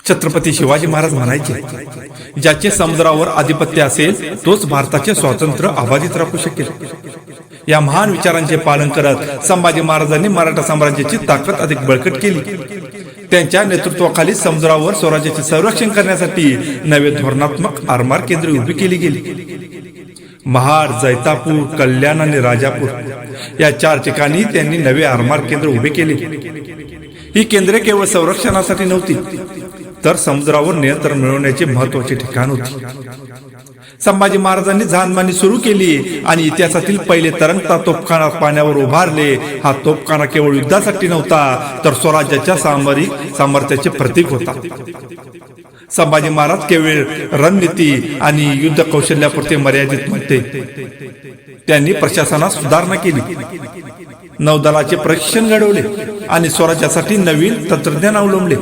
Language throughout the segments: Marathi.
छत्रपती शिवाजी महाराज म्हणायचे, ज्याचे समुद्रावर आधिपत्य असेल तोच भारताचे स्वातंत्र्य अबाधित राखू शकेल. या महान विचारांचे पालन करत संभाजी महाराजांनी मराठा साम्राज्याची ताकद अधिक बळकट केली. त्यांच्या नेतृत्वाखाली समुद्रावर स्वराज्याचे संरक्षण करण्यासाठी नवे धोरणात्मक आरमार केंद्रे उभी केली गेली. महाड, जैतापूर, कल्याण आणि राजापूर या 4 ठिकाणी त्यांनी नवे आरमार केंद्र उभे केले. ही केंद्रे केवळ संरक्षणासाठी नव्हती, तर समुद्रावर नियंत्रण मिळवण्याचे महत्वाचे ठिकाण होती. संभाजी महाराजांनी जहाजबांधणी सुरू केली आणि इतिहासातील पहिले तरंगता तोफखाना पाण्यावर उभारले. हा तोफखाना केवळ युद्धासाठी नव्हता, तर स्वराज्याच्या सामरिक सामर्थ्याचे प्रतीक होता. संभाजी महाराज केवळ रणनीती आणि युद्ध कौशल्यापुरते मर्यादित नव्हते. त्यांनी प्रशासनात सुधारणा केली, नौदलाचे प्रशिक्षण घडवले आणि स्वराज्यासाठी नवीन तंत्रज्ञान अवलंबले.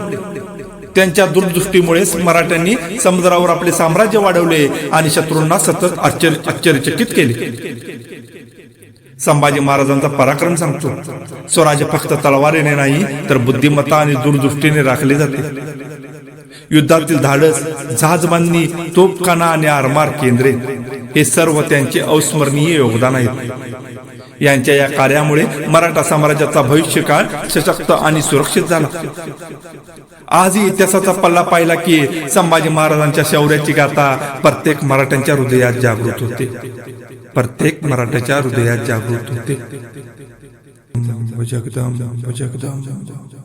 त्यांच्या दूरदृष्टीमुळेच मराठ्यांनी समुद्रावर आपले साम्राज्य वाढवले आणि शत्रूंना सतत आश्चर्यचकित केले. संभाजी महाराजांचा पराक्रम सांगतो, स्वराज्य फक्त तलवारीने नाही, तर बुद्धिमत्ता आणि दूरदृष्टीने राखले जाते. युद्धातील धाडस, जहाजबांधणी, तोफखाना आणि आरमार केंद्रे हे सर्व त्यांचे अविस्मरणीय योगदान आहे. यांच्या या कार्यामुळे मराठा साम्राज्याचा भविष्यकाळ सशक्त आणि सुरक्षित झाला. आजही इतिहासाचा पल्ला पाहिला की संभाजी महाराजांच्या शौर्याची गाथा प्रत्येक मराठ्यांच्या हृदयात जागृत होते. प्रत्येक मराठ्याच्या हृदयात जागृत होते. जगदंब जगदंब.